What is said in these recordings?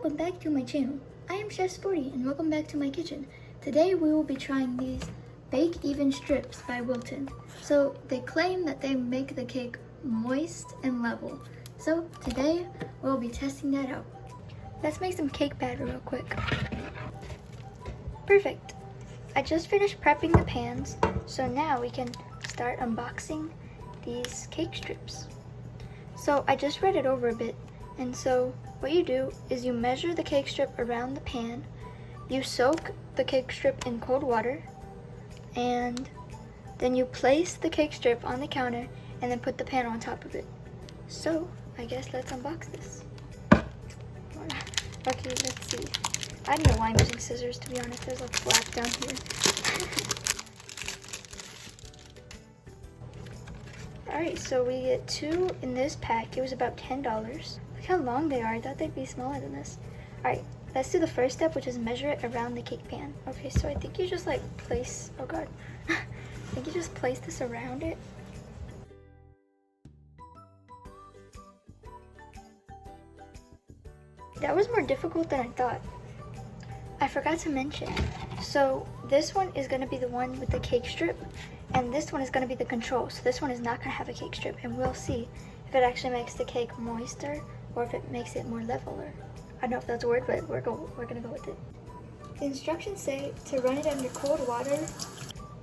welcome back to my channel. I am Chef Sporty and welcome back to my kitchen. Today we will be trying these Bake Even strips by Wilton. So they claim that they make the cake moist and level. So today we'll be testing that out. Let's make some cake batter real quick. Perfect. I just finished prepping the pans, so now we can start unboxing these cake strips. So I just read it over a bit, and so what you do is you measure the cake strip around the pan, you soak the cake strip in cold water, and then you place the cake strip on the counter and then put the pan on top of it. So I guess let's unbox this. Okay, let's see. I don't know why I'm using scissors, to be honest. There's like black down here. Alright, so we get 2 in this pack. It was about $10. Look how long they are. I thought they'd be smaller than this. Alright, let's do the first step, which is measure it around the cake pan. Okay, so I think you just like place, oh god. I think you just place this around it. That was more difficult than I thought. I forgot to mention, so this one is going to be the one with the cake strip, and this one is going to be the control. So this one is not going to have a cake strip, and we'll see if it actually makes the cake moister or if it makes it more leveler. I don't know if that's a word, but we're going to go with it. The instructions say to run it under cold water,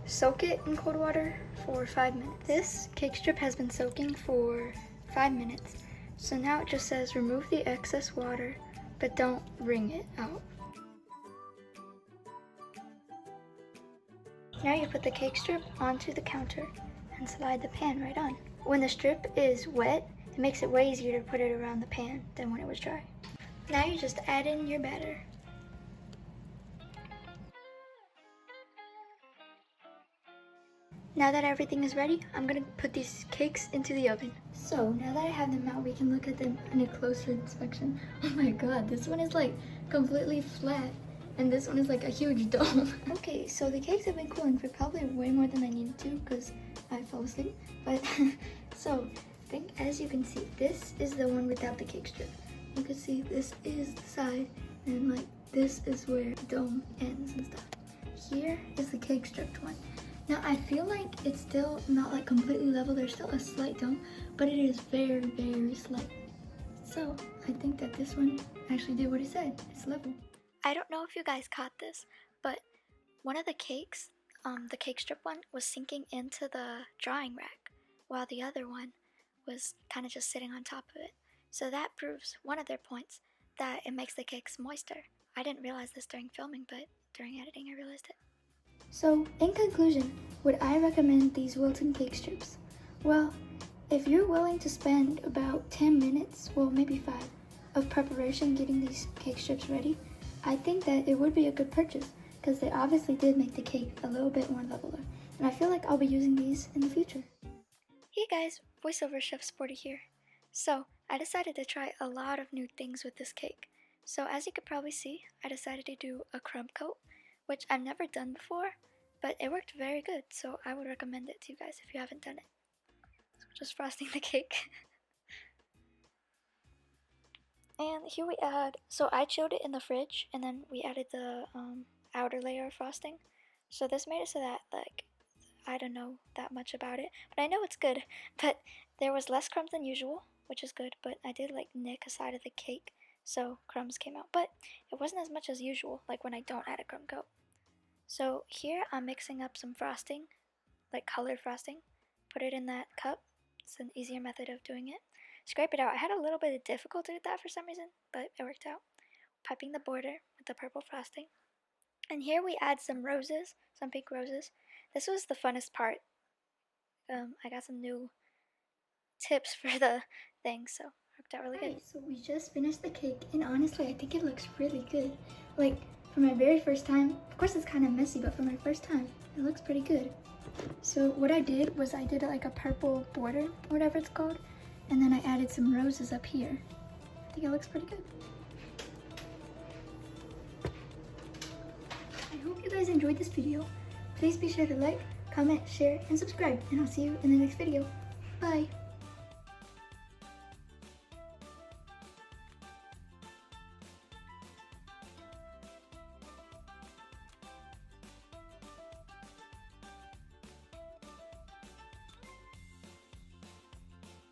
soak it in cold water for 5 minutes. This cake strip has been soaking for 5 minutes, so now it just says remove the excess water, but don't wring it out. Now you put the cake strip onto the counter and slide the pan right on. When the strip is wet, it makes it way easier to put it around the pan than when it was dry. Now you just add in your batter. Now that everything is ready, I'm gonna put these cakes into the oven. So now that I have them out, we can look at them in a closer inspection. Oh my god, this one is like completely flat. And this one is like a huge dome. Okay, so the cakes have been cooling for probably way more than I needed to because I fell asleep. But so I think as you can see, this is the one without the cake strip. You can see this is the side, and like this is where the dome ends and stuff. Here is the cake stripped one. Now I feel like it's still not like completely level. There's still a slight dome, but it is very, very slight. So I think that this one actually did what it said. It's level. I don't know if you guys caught this, but one of the cakes, the cake strip one, was sinking into the drying rack, while the other one was kind of just sitting on top of it. So that proves one of their points, that it makes the cakes moister. I didn't realize this during filming, but during editing I realized it. So, in conclusion, would I recommend these Wilton cake strips? Well, if you're willing to spend about 10 minutes, well maybe 5, of preparation getting these cake strips ready, I think that it would be a good purchase because they obviously did make the cake a little bit more leveler. And I feel like I'll be using these in the future. Hey guys, voiceover Chef Sporty here. So, I decided to try a lot of new things with this cake. So as you could probably see, I decided to do a crumb coat, which I've never done before, but it worked very good, so I would recommend it to you guys if you haven't done it. So just frosting the cake. And here we add, so I chilled it in the fridge, and then we added the outer layer of frosting. So this made it so that, like, I don't know that much about it, but I know it's good. But there was less crumbs than usual, which is good, but I did, like, nick a side of the cake, so crumbs came out. But it wasn't as much as usual, like when I don't add a crumb coat. So here I'm mixing up some frosting, like colored frosting. Put it in that cup. It's an easier method of doing it. Scrape it out. I had a little bit of difficulty with that for some reason, but it worked out. Piping the border with the purple frosting. And here we add some roses, some pink roses. This was the funnest part. I got some new tips for the thing, so it worked out really good. So we just finished the cake, and honestly, I think it looks really good. Like, for my very first time, of course it's kind of messy, but for my first time, it looks pretty good. So what I did was I did like a purple border, or whatever it's called, and then I added some roses up here. I think it looks pretty good. I hope you guys enjoyed this video. Please be sure to like, comment, share, and subscribe, and I'll see you in the next video. Bye!